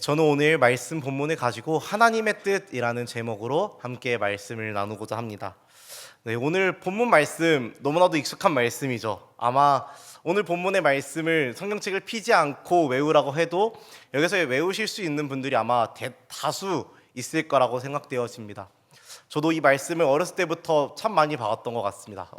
저는 오늘 말씀 본문을 가지고 하나님의 뜻이라는 제목으로 함께 말씀을 나누고자 합니다. 네, 오늘 본문 말씀 너무나도 익숙한 말씀이죠. 아마 오늘 본문의 말씀을 성경책을 피지 않고 외우라고 해도 여기서 외우실 수 있는 분들이 아마 다수 있을 거라고 생각되어집니다. 저도 이 말씀을 어렸을 때부터 참 많이 봐왔던 것 같습니다.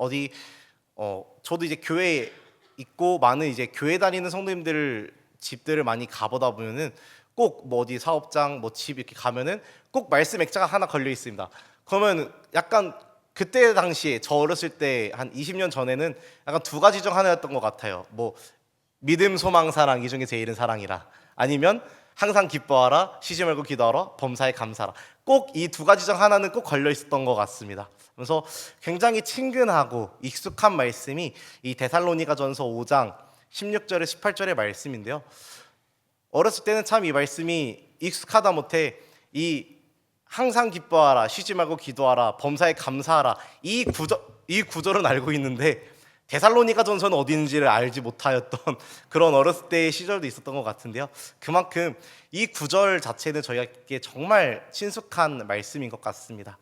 저도 이제 교회에 있고 많은 이제 교회 다니는 성도님들 집들을 많이 가보다 보면은 꼭 뭐 어디 사업장 뭐 집 이렇게 가면은 꼭 말씀 액자가 하나 걸려 있습니다. 그러면 약간 그때 당시에 저 어렸을 때 한 20년 전에는 약간 두 가지 중 하나였던 것 같아요. 뭐 믿음, 소망, 사랑 이 중에 제일은 사랑이라, 아니면 항상 기뻐하라, 쉬지 말고 기도하라, 범사에 감사하라. 꼭 이 두 가지 중 하나는 꼭 걸려 있었던 것 같습니다. 그래서 굉장히 친근하고 익숙한 말씀이 이 데살로니가전서 5장 16절에 18절의 말씀인데요. 어렸을 때는 참 이 말씀이 익숙하다 못해 이 항상 기뻐하라, 쉬지 말고 기도하라, 범사에 감사하라 이 구절은 알고 있는데 데살로니가전서는 어디 있는지를 알지 못하였던 그런 어렸을 때의 시절도 있었던 것 같은데요. 그만큼 이 구절 자체는 저희에게 정말 친숙한 말씀인 것 같습니다.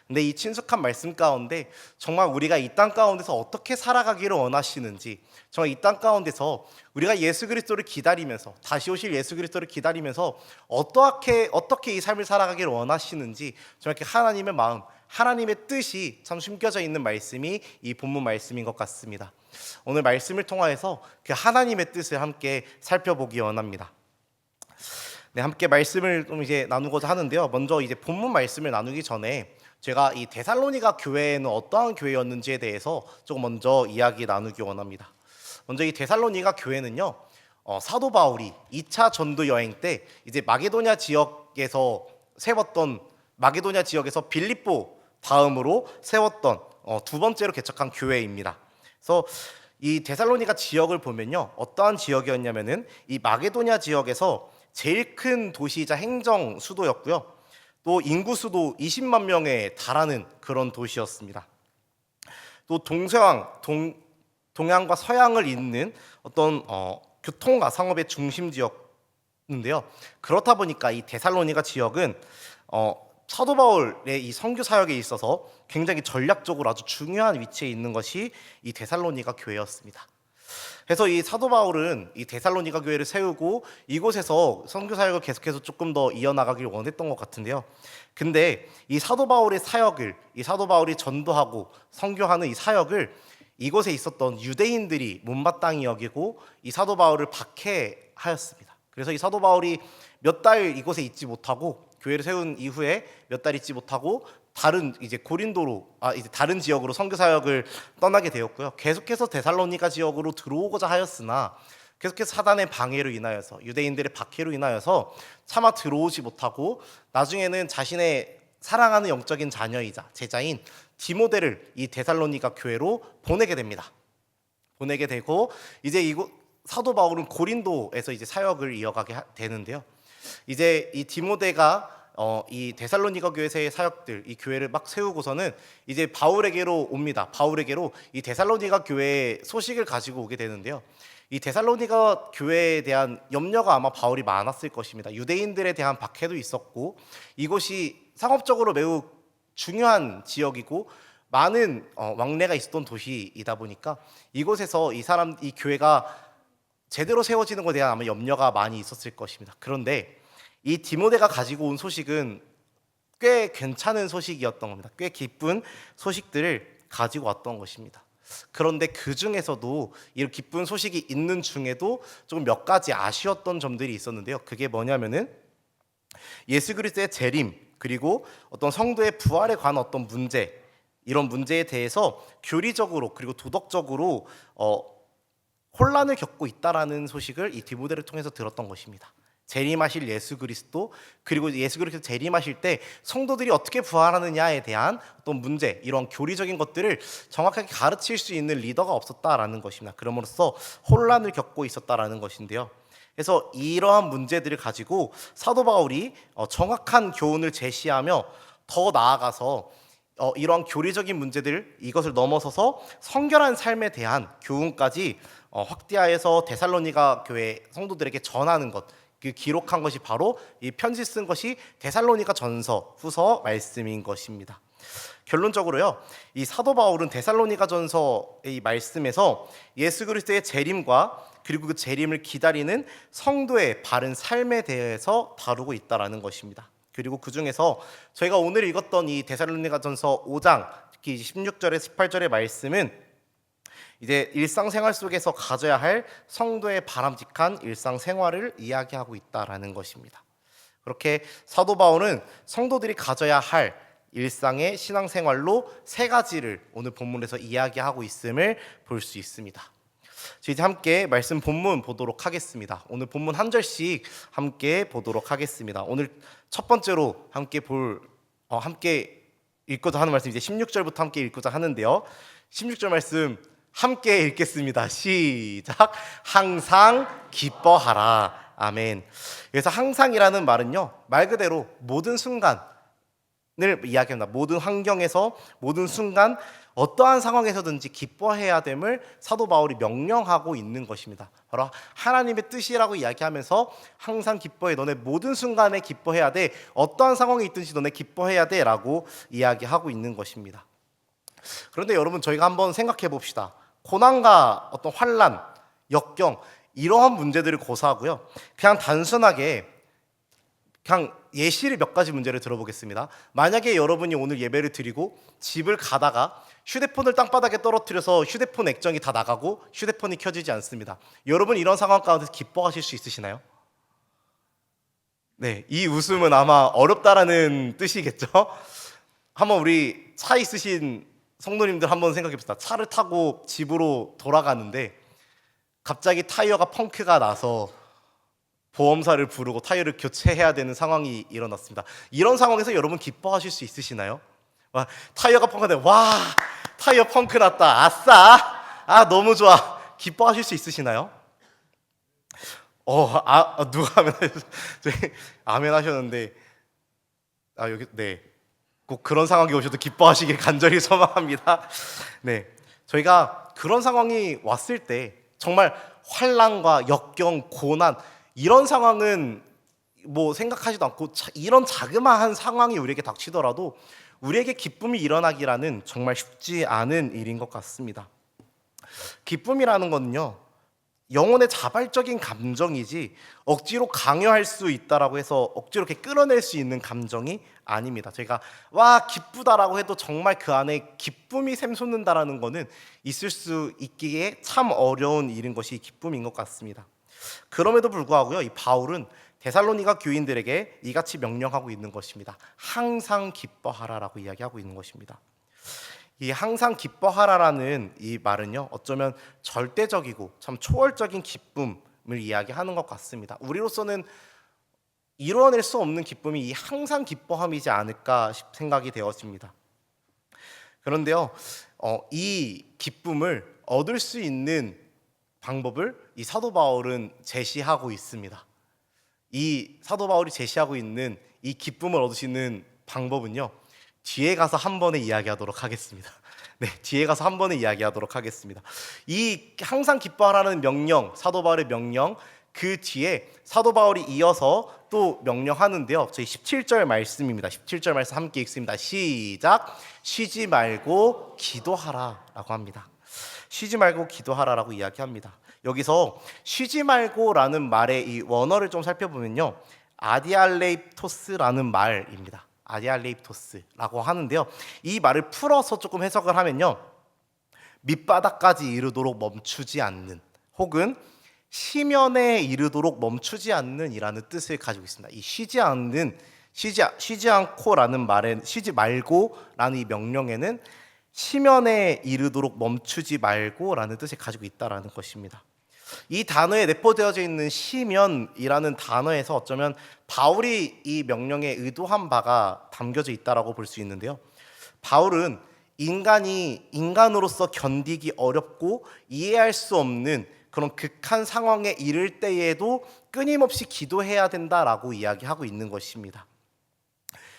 근데 이 친숙한 말씀 가운데 정말 우리가 이 땅 가운데서 어떻게 살아가기를 원하시는지, 정말 이 땅 가운데서 우리가 예수 그리스도를 기다리면서, 다시 오실 예수 그리스도를 기다리면서 어떻게 이 삶을 살아가기를 원하시는지, 정말 이렇게 하나님의 마음, 하나님의 뜻이 참 숨겨져 있는 말씀이 이 본문 말씀인 것 같습니다. 오늘 말씀을 통하여서 그 하나님의 뜻을 함께 살펴보기 원합니다. 네, 함께 말씀을 좀 이제 나누고자 하는데요. 먼저 이제 본문 말씀을 나누기 전에 제가 이 데살로니가 교회는 어떠한 교회였는지에 대해서 조금 먼저 이야기 나누기 원합니다. 먼저 이 데살로니가 교회는요, 사도 바울이 2차 전도 여행 때 이제 마게도냐 지역에서 빌립보 다음으로 세웠던 두 번째로 개척한 교회입니다. 그래서 이 데살로니가 지역을 보면요, 어떠한 지역이었냐면은 이 마게도냐 지역에서 제일 큰 도시이자 행정 수도였고요, 또 인구 수도 20만 명에 달하는 그런 도시였습니다. 또 동양과 서양을 잇는 어떤 교통과 상업의 중심지였는데요. 그렇다 보니까 이 데살로니가 지역은 사도 바울의 이 선교 사역에 있어서 굉장히 전략적으로 아주 중요한 위치에 있는 것이 이 데살로니가 교회였습니다. 그래서 이 사도 바울은 이 데살로니가 교회를 세우고 이곳에서 선교 사역을 계속해서 조금 더 이어나가길 원했던 것 같은데요. 근데 이 사도 바울의 사역을, 이 사도 바울이 전도하고 선교하는 이 사역을 이곳에 있었던 유대인들이 못마땅히 여기고 이 사도 바울을 박해하였습니다. 그래서 이 사도 바울이 몇 달 이곳에 있지 못하고, 교회를 세운 이후에 몇 달 있지 못하고 다른 지역으로 선교 사역을 떠나게 되었고요. 계속해서 데살로니가 지역으로 들어오고자 하였으나 계속해서 사단의 방해로 인하여서, 유대인들의 박해로 인하여서 차마 들어오지 못하고, 나중에는 자신의 사랑하는 영적인 자녀이자 제자인 디모데를 이 데살로니가 교회로 보내게 됩니다. 보내게 되고 이제 이곳 사도 바울은 고린도에서 이제 사역을 이어가게 되는데요. 이제 이 디모데가 이 데살로니가 교회의 사역들, 이 교회를 막 세우고서는 이제 바울에게로 옵니다. 바울에게로 이 데살로니가 교회의 소식을 가지고 오게 되는데요. 이 데살로니가 교회에 대한 염려가 아마 바울이 많았을 것입니다. 유대인들에 대한 박해도 있었고, 이곳이 상업적으로 매우 중요한 지역이고 많은 왕래가 있었던 도시이다 보니까 이곳에서 이 교회가 제대로 세워지는 것에 대한 아마 염려가 많이 있었을 것입니다. 그런데 이 디모데가 가지고 온 소식은 꽤 괜찮은 소식이었던 겁니다. 꽤 기쁜 소식들을 가지고 왔던 것입니다. 그런데 그 중에서도 이 기쁜 소식이 있는 중에도 조금 몇 가지 아쉬웠던 점들이 있었는데요. 그게 뭐냐면은 예수 그리스도의 재림, 그리고 어떤 성도의 부활에 관한 어떤 문제, 이런 문제에 대해서 교리적으로 그리고 도덕적으로 혼란을 겪고 있다라는 소식을 이 디모데를 통해서 들었던 것입니다. 재림하실 예수 그리스도, 그리고 예수 그리스도 재림하실 때 성도들이 어떻게 부활하느냐에 대한 어떤 문제, 이런 교리적인 것들을 정확하게 가르칠 수 있는 리더가 없었다라는 것입니다. 그럼으로써 혼란을 겪고 있었다라는 것인데요. 그래서 이러한 문제들을 가지고 사도 바울이 정확한 교훈을 제시하며 더 나아가서 이러한 교리적인 문제들, 이것을 넘어서서 성결한 삶에 대한 교훈까지 확대하여서 데살로니가 교회 성도들에게 전하는 것, 그 기록한 것이 바로 이 편지 쓴 것이 데살로니가 전서 후서 말씀인 것입니다. 결론적으로요, 이 사도 바울은 데살로니가 전서의 말씀에서 예수 그리스도의 재림과 그리고 그 재림을 기다리는 성도의 바른 삶에 대해서 다루고 있다라는 것입니다. 그리고 그 중에서 저희가 오늘 읽었던 이 데살로니가 전서 5장 특히 16절에 18절의 말씀은 이제 일상생활 속에서 가져야 할 성도의 바람직한 일상생활을 이야기하고 있다라는 것입니다. 그렇게 사도 바울은 성도들이 가져야 할 일상의 신앙생활로 세 가지를 오늘 본문에서 이야기하고 있음을 볼 수 있습니다. 이제 함께 말씀 본문 보도록 하겠습니다. 오늘 본문 한 절씩 함께 보도록 하겠습니다. 오늘 첫 번째로 함께 읽고자 하는 말씀 이제 16절부터 함께 읽고자 하는데요. 16절 말씀 함께 읽겠습니다. 시작. 항상 기뻐하라. 아멘. 그래서 항상이라는 말은요, 말 그대로 모든 순간을 이야기합니다. 모든 환경에서 모든 순간 어떠한 상황에서든지 기뻐해야 됨을 사도 바울이 명령하고 있는 것입니다. 바로 하나님의 뜻이라고 이야기하면서 항상 기뻐해. 너네 모든 순간에 기뻐해야 돼. 어떠한 상황에 있든지 너네 기뻐해야 돼 라고 이야기하고 있는 것입니다. 그런데 여러분, 저희가 한번 생각해 봅시다. 고난과 어떤 환난, 역경 이러한 문제들을 고사하고요, 그냥 단순하게 그냥 예시를 몇 가지 문제를 들어보겠습니다. 만약에 여러분이 오늘 예배를 드리고 집을 가다가 휴대폰을 땅바닥에 떨어뜨려서 휴대폰 액정이 다 나가고 휴대폰이 켜지지 않습니다. 여러분 이런 상황 가운데서 기뻐하실 수 있으시나요? 네, 이 웃음은 아마 어렵다라는 뜻이겠죠? 한번 우리 차 있으신 성도님들 한번 생각해 봅시다. 차를 타고 집으로 돌아가는데 갑자기 타이어가 펑크가 나서 보험사를 부르고 타이어를 교체해야 되는 상황이 일어났습니다. 이런 상황에서 여러분 기뻐하실 수 있으시나요? 타이어가 펑크가 돼. 와, 타이어 펑크 났다. 아싸. 너무 좋아. 기뻐하실 수 있으시나요? 누가 아멘 하셨어요? 아멘 하셨는데 여기 네. 꼭 그런 상황이 오셔도 기뻐하시길 간절히 소망합니다. 네, 저희가 그런 상황이 왔을 때 정말 환난과 역경, 고난 이런 상황은 뭐 생각하지도 않고 이런 자그마한 상황이 우리에게 닥치더라도 우리에게 기쁨이 일어나기라는 정말 쉽지 않은 일인 것 같습니다. 기쁨이라는 건요, 영혼의 자발적인 감정이지 억지로 강요할 수 있다라고 해서 억지로 이렇게 끌어낼 수 있는 감정이 아닙니다. 저희가 와 기쁘다라고 해도 정말 그 안에 기쁨이 샘솟는다라는 거는 있을 수 있기에 참 어려운 일인 것이 기쁨인 것 같습니다. 그럼에도 불구하고요, 이 바울은 데살로니가 교인들에게 이같이 명령하고 있는 것입니다. 항상 기뻐하라라고 이야기하고 있는 것입니다. 이 항상 기뻐하라라는 이 말은요, 어쩌면 절대적이고 참 초월적인 기쁨을 이야기하는 것 같습니다. 우리로서는 이루어낼 수 없는 기쁨이 이 항상 기뻐함이지 않을까 생각이 되었습니다. 그런데요, 이 기쁨을 얻을 수 있는 방법을 이 사도 바울은 제시하고 있습니다. 이 사도 바울이 제시하고 있는 이 기쁨을 얻으시는 방법은요, 뒤에 가서 한 번에 이야기하도록 하겠습니다. 네, 뒤에 가서 한 번에 이야기하도록 하겠습니다. 이 항상 기뻐하라는 명령, 사도 바울의 명령, 그 뒤에 사도 바울이 이어서 또 명령하는데요, 저희 17절 말씀입니다. 17절 말씀 함께 읽습니다. 시작. 쉬지 말고 기도하라 라고 합니다. 쉬지 말고 기도하라라고 이야기합니다. 여기서 쉬지 말고라는 말의 이 원어를 좀 살펴보면요, 아디알레이토스라는 말입니다. 아디알레이토스라고 하는데요, 이 말을 풀어서 조금 해석을 하면요, 밑바닥까지 이르도록 멈추지 않는, 혹은 시면에 이르도록 멈추지 않는 이라는 뜻을 가지고 있습니다. 이 쉬지 않고라는 말에, 쉬지 말고라는 이 명령에는 시면에 이르도록 멈추지 말고라는 뜻을 가지고 있다라는 것입니다. 이 단어에 내포되어져 있는 시면이라는 단어에서 어쩌면 바울이 이 명령에 의도한 바가 담겨져 있다라고 볼 수 있는데요, 바울은 인간이 인간으로서 견디기 어렵고 이해할 수 없는 그런 극한 상황에 이를 때에도 끊임없이 기도해야 된다라고 이야기하고 있는 것입니다.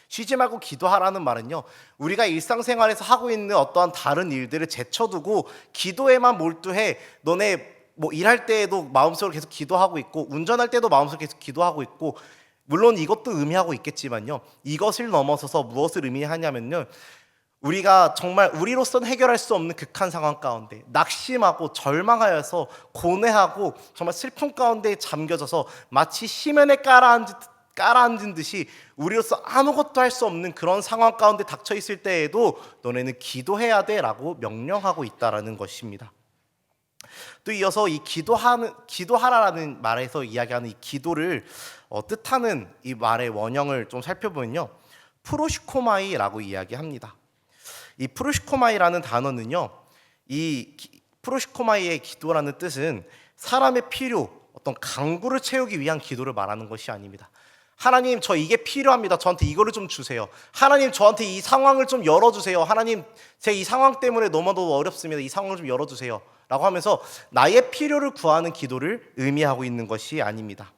쉬지 말고 기도하라는 말은요, 우리가 일상생활에서 하고 있는 어떠한 다른 일들을 제쳐두고 기도에만 몰두해, 너네 뭐 일할 때에도 마음속으로 계속 기도하고 있고 운전할 때도 마음속으로 계속 기도하고 있고, 물론 이것도 의미하고 있겠지만요, 이것을 넘어서서 무엇을 의미하냐면요, 우리가 정말 우리로서는 해결할 수 없는 극한 상황 가운데 낙심하고 절망하여서 고뇌하고 정말 슬픔 가운데 잠겨져서 마치 심연에 깔아앉은 듯이 우리로서 아무것도 할 수 없는 그런 상황 가운데 닥쳐 있을 때에도 너네는 기도해야 돼라고 명령하고 있다라는 것입니다. 또 이어서 이 기도하라라는 말에서 이야기하는 이 기도를 뜻하는 이 말의 원형을 좀 살펴보면요, 프로시코마이라고 이야기합니다. 이 프로시코마이라는 단어는요, 프로시코마이의 기도라는 뜻은 사람의 필요, 어떤 강구를 채우기 위한 기도를 말하는 것이 아닙니다. 하나님, 저 이게 필요합니다. 저한테 이거를 좀 주세요. 하나님, 저한테 이 상황을 좀 열어주세요. 하나님, 제 이 상황 때문에 너무너무 어렵습니다. 이 상황을 좀 열어주세요 라고 하면서 나의 필요를 구하는 기도를 의미하고 있는 것이 아닙니다.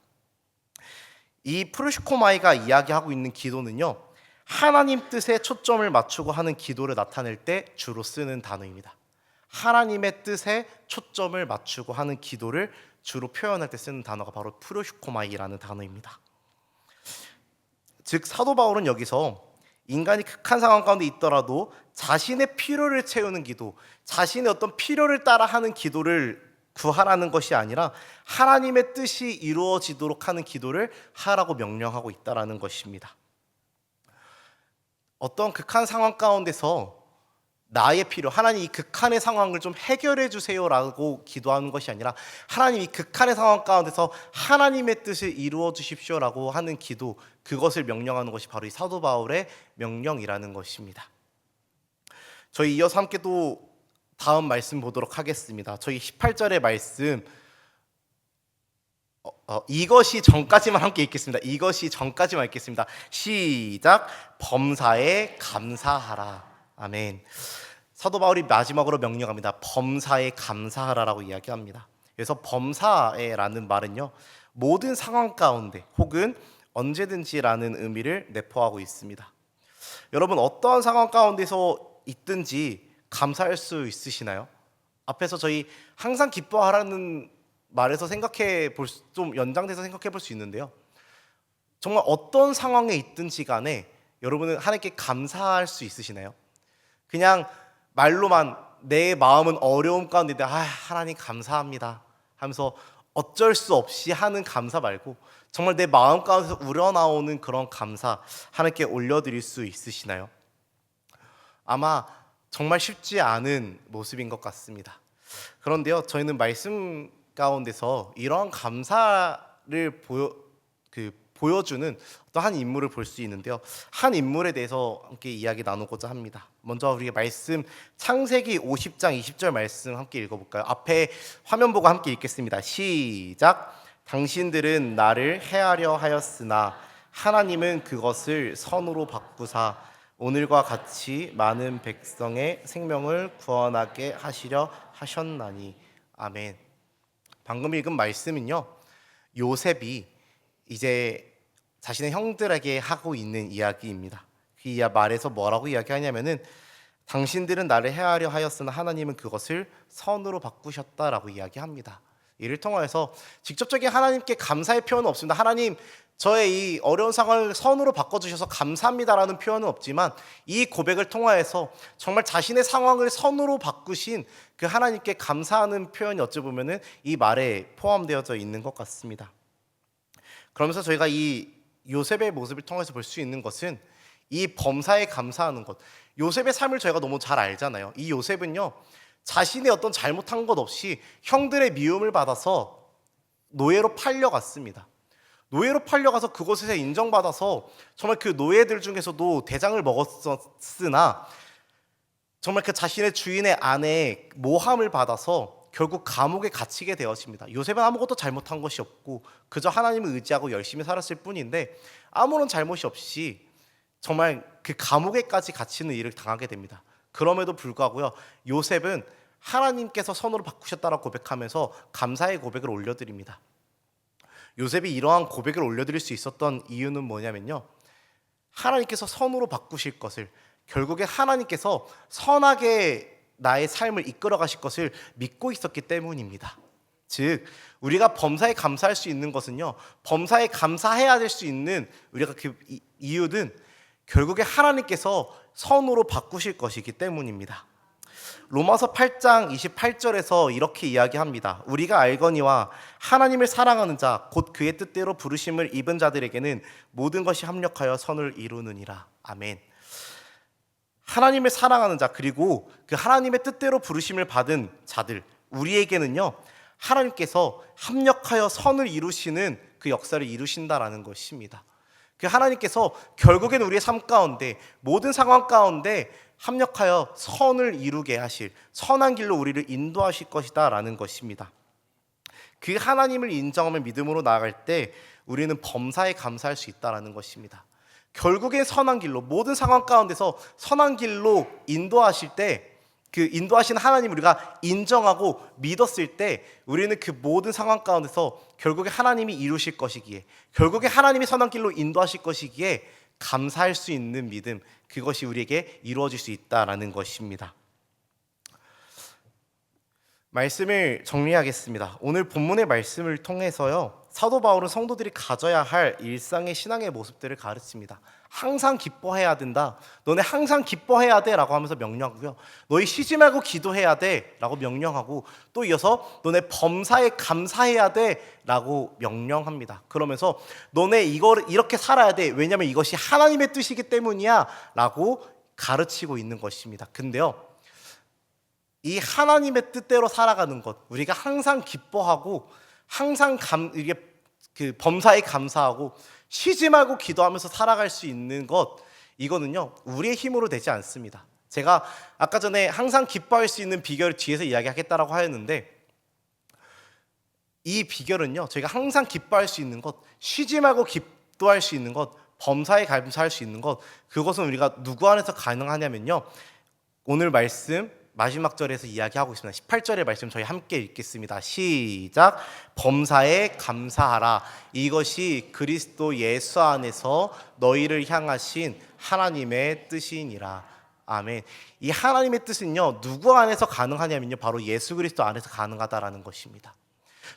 이 프루시코마이가 이야기하고 있는 기도는요, 하나님 뜻에 초점을 맞추고 하는 기도를 나타낼 때 주로 쓰는 단어입니다. 하나님의 뜻에 초점을 맞추고 하는 기도를 주로 표현할 때 쓰는 단어가 바로 프루시코마이라는 단어입니다. 즉 사도 바울은 여기서 인간이 극한 상황 가운데 있더라도 자신의 필요를 채우는 기도, 자신의 어떤 필요를 따라 하는 기도를 구하라는 것이 아니라 하나님의 뜻이 이루어지도록 하는 기도를 하라고 명령하고 있다라는 것입니다. 어떤 극한 상황 가운데서 나의 필요, 하나님 이 극한의 상황을 좀 해결해 주세요라고 기도하는 것이 아니라 하나님 이 극한의 상황 가운데서 하나님의 뜻을 이루어 주십시오라고 하는 기도, 그것을 명령하는 것이 바로 이 사도 바울의 명령이라는 것입니다. 저희 이어서 함께 또 다음 말씀 보도록 하겠습니다. 저희 18절의 말씀, 이것이 전까지만 함께 읽겠습니다. 이것이 전까지만 읽겠습니다. 시작. 범사에 감사하라. 아멘. 사도 바울이 마지막으로 명령합니다. 범사에 감사하라라고 이야기합니다. 그래서 범사에라는 말은요, 모든 상황 가운데 혹은 언제든지라는 의미를 내포하고 있습니다. 여러분, 어떠한 상황 가운데서 있든지 감사할 수 있으시나요? 앞에서 저희 항상 기뻐하라는 말에서 좀 연장돼서 생각해 볼 수 있는데요, 정말 어떤 상황에 있든지 간에 여러분은 하나님께 감사할 수 있으시나요? 그냥 말로만 내 마음은 어려움 가운데인데 하나님 감사합니다 하면서 어쩔 수 없이 하는 감사 말고 정말 내 마음 가운데서 우러나오는 그런 감사 하나님께 올려드릴 수 있으시나요? 아마 정말 쉽지 않은 모습인 것 같습니다. 그런데요, 저희는 말씀 가운데서 이러한 감사를 보여주는 어떤 한 인물을 볼 수 있는데요, 한 인물에 대해서 함께 이야기 나누고자 합니다. 먼저 우리 말씀 창세기 50장 20절 말씀 함께 읽어볼까요? 앞에 화면 보고 함께 읽겠습니다. 시작. 당신들은 나를 해하려 하였으나 하나님은 그것을 선으로 바꾸사 오늘과 같이 많은 백성의 생명을 구원하게 하시려 하셨나니. 아멘. 방금 읽은 말씀은요, 요셉이 이제 자신의 형들에게 하고 있는 이야기입니다. 그 말에서 뭐라고 이야기하냐면은 당신들은 나를 해하려 하였으나 하나님은 그것을 선으로 바꾸셨다라고 이야기합니다. 이를 통해서 직접적인 하나님께 감사의 표현은 없습니다. 하나님, 저의 이 어려운 상황을 선으로 바꿔주셔서 감사합니다라는 표현은 없지만 이 고백을 통하여서 정말 자신의 상황을 선으로 바꾸신 그 하나님께 감사하는 표현이 어찌 보면은 이 말에 포함되어져 있는 것 같습니다. 그러면서 저희가 이 요셉의 모습을 통해서 볼 수 있는 것은 이 범사에 감사하는 것. 요셉의 삶을 저희가 너무 잘 알잖아요. 이 요셉은요, 자신의 어떤 잘못한 것 없이 형들의 미움을 받아서 노예로 팔려갔습니다. 노예로 팔려가서 그곳에서 인정받아서 정말 그 노예들 중에서도 대장을 먹었으나 정말 그 자신의 주인의 아내의 모함을 받아서 결국 감옥에 갇히게 되었습니다. 요셉은 아무것도 잘못한 것이 없고 그저 하나님을 의지하고 열심히 살았을 뿐인데 아무런 잘못이 없이 정말 그 감옥에까지 갇히는 일을 당하게 됩니다. 그럼에도 불구하고요, 요셉은 하나님께서 선으로 바꾸셨다라고 고백하면서 감사의 고백을 올려드립니다. 요셉이 이러한 고백을 올려드릴 수 있었던 이유는 뭐냐면요, 하나님께서 선으로 바꾸실 것을, 결국에 하나님께서 선하게 나의 삶을 이끌어 가실 것을 믿고 있었기 때문입니다. 즉 우리가 범사에 감사할 수 있는 것은요, 범사에 감사해야 될 수 있는 우리가 그 이유는 결국에 하나님께서 선으로 바꾸실 것이기 때문입니다. 로마서 8장 28절에서 이렇게 이야기합니다. 우리가 알거니와 하나님을 사랑하는 자 곧 그의 뜻대로 부르심을 입은 자들에게는 모든 것이 합력하여 선을 이루느니라. 아멘. 하나님을 사랑하는 자, 그리고 그 하나님의 뜻대로 부르심을 받은 자들, 우리에게는요, 하나님께서 합력하여 선을 이루시는 그 역사를 이루신다라는 것입니다. 그 하나님께서 결국엔 우리의 삶 가운데, 모든 상황 가운데 합력하여 선을 이루게 하실, 선한 길로 우리를 인도하실 것이다 라는 것입니다. 그 하나님을 인정하며 믿음으로 나아갈 때 우리는 범사에 감사할 수 있다라는 것입니다. 결국엔 선한 길로, 모든 상황 가운데서 선한 길로 인도하실 때, 그 인도하신 하나님 우리가 인정하고 믿었을 때 우리는 그 모든 상황 가운데서 결국에 하나님이 이루실 것이기에, 결국에 하나님이 선한 길로 인도하실 것이기에 감사할 수 있는 믿음, 그것이 우리에게 이루어질 수 있다라는 것입니다. 말씀을 정리하겠습니다. 오늘 본문의 말씀을 통해서요, 사도 바울은 성도들이 가져야 할 일상의 신앙의 모습들을 가르칩니다. 항상 기뻐해야 된다. 너네 항상 기뻐해야 돼 라고 하면서 명령하고요, 너희 쉬지 말고 기도해야 돼 라고 명령하고, 또 이어서 너네 범사에 감사해야 돼 라고 명령합니다. 그러면서 너네 이렇게 살아야 돼, 왜냐하면 이것이 하나님의 뜻이기 때문이야 라고 가르치고 있는 것입니다. 근데요, 이 하나님의 뜻대로 살아가는 것, 우리가 항상 기뻐하고 항상 이게 그 범사에 감사하고 쉬지 말고 기도하면서 살아갈 수 있는 것, 이거는요 우리의 힘으로 되지 않습니다. 제가 아까 전에 항상 기뻐할 수 있는 비결을 뒤에서 이야기하겠다라고 하였는데, 이 비결은요, 저희가 항상 기뻐할 수 있는 것, 쉬지 말고 기도할 수 있는 것, 범사에 감사할 수 있는 것, 그것은 우리가 누구 안에서 가능하냐면요, 오늘 말씀 마지막 절에서 이야기하고 있습니다. 18절의 말씀 저희 함께 읽겠습니다. 시작. 범사에 감사하라. 이것이 그리스도 예수 안에서 너희를 향하신 하나님의 뜻이니라. 아멘. 이 하나님의 뜻은요, 누구 안에서 가능하냐면요, 바로 예수 그리스도 안에서 가능하다라는 것입니다.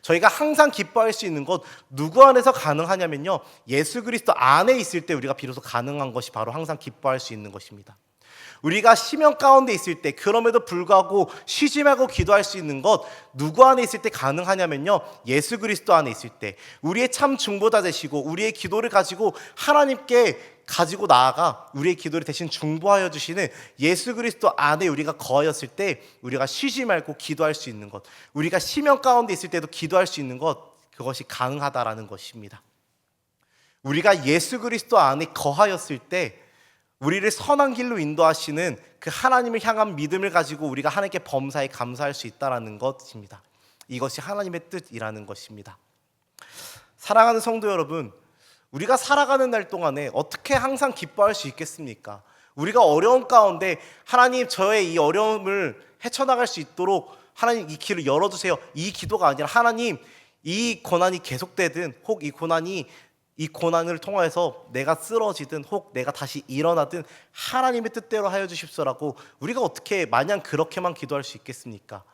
저희가 항상 기뻐할 수 있는 것, 누구 안에서 가능하냐면요, 예수 그리스도 안에 있을 때 우리가 비로소 가능한 것이 바로 항상 기뻐할 수 있는 것입니다. 우리가 심연 가운데 있을 때, 그럼에도 불구하고 쉬지 말고 기도할 수 있는 것, 누구 안에 있을 때 가능하냐면요, 예수 그리스도 안에 있을 때, 우리의 참 중보자 되시고 우리의 기도를 가지고 하나님께 가지고 나아가 우리의 기도를 대신 중보하여 주시는 예수 그리스도 안에 우리가 거하였을 때 우리가 쉬지 말고 기도할 수 있는 것, 우리가 심연 가운데 있을 때도 기도할 수 있는 것, 그것이 가능하다라는 것입니다. 우리가 예수 그리스도 안에 거하였을 때 우리를 선한 길로 인도하시는 그 하나님을 향한 믿음을 가지고 우리가 하나님께 범사에 감사할 수 있다는 것입니다. 이것이 하나님의 뜻이라는 것입니다. 사랑하는 성도 여러분, 우리가 살아가는 날 동안에 어떻게 항상 기뻐할 수 있겠습니까? 우리가 어려움 가운데 하나님, 저의 이 어려움을 헤쳐나갈 수 있도록 하나님 이 길을 열어주세요, 이 기도가 아니라 하나님, 이 고난이 계속되든 혹 이 고난을 통해서 내가 쓰러지든 혹 내가 다시 일어나든 하나님의 뜻대로 하여 주십시오라고, 우리가 어떻게 마냥 그렇게만 기도할 수 있겠습니까?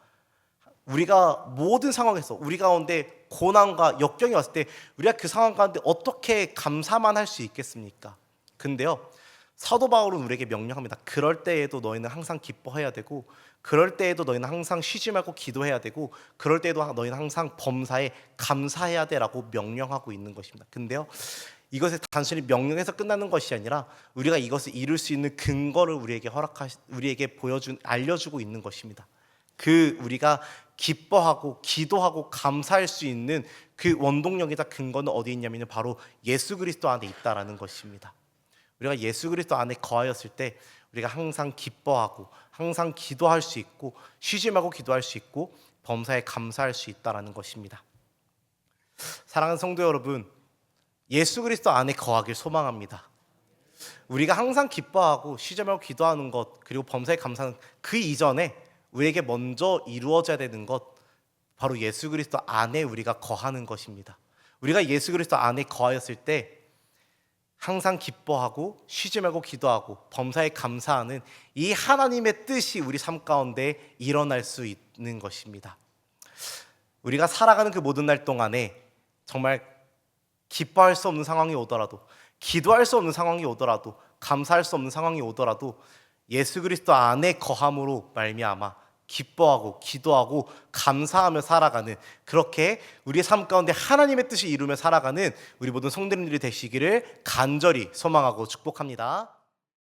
우리가 모든 상황에서 우리 가운데 고난과 역경이 왔을 때 우리가 그 상황 가운데 어떻게 감사만 할 수 있겠습니까? 근데요, 사도 바울은 우리에게 명령합니다. 그럴 때에도 너희는 항상 기뻐해야 되고, 그럴 때에도 너희는 항상 쉬지 말고 기도해야 되고, 그럴 때에도 너희는 항상 범사에 감사해야 되라고 명령하고 있는 것입니다. 근데요, 이것을 단순히 명령해서 끝나는 것이 아니라 우리가 이것을 이룰 수 있는 근거를 우리에게 알려주고 있는 것입니다. 그 우리가 기뻐하고 기도하고 감사할 수 있는 그 원동력이자 근거는 어디에 있냐면 바로 예수 그리스도 안에 있다라는 것입니다. 우리가 예수 그리스도 안에 거하였을 때 우리가 항상 기뻐하고 항상 기도할 수 있고 쉬지 말고 기도할 수 있고 범사에 감사할 수 있다라는 것입니다. 사랑하는 성도 여러분, 예수 그리스도 안에 거하길 소망합니다. 우리가 항상 기뻐하고 쉬지 말고 기도하는 것, 그리고 범사에 감사하는 그 이전에 우리에게 먼저 이루어져야 되는 것, 바로 예수 그리스도 안에 우리가 거하는 것입니다. 우리가 예수 그리스도 안에 거하였을 때 항상 기뻐하고 쉬지 말고 기도하고 범사에 감사하는 이 하나님의 뜻이 우리 삶 가운데 일어날 수 있는 것입니다. 우리가 살아가는 그 모든 날 동안에 정말 기뻐할 수 없는 상황이 오더라도, 기도할 수 없는 상황이 오더라도, 감사할 수 없는 상황이 오더라도 예수 그리스도 안에 거함으로 말미암아 기뻐하고 기도하고 감사하며 살아가는, 그렇게 우리의 삶 가운데 하나님의 뜻을 이루며 살아가는 우리 모든 성도님들이 되시기를 간절히 소망하고 축복합니다.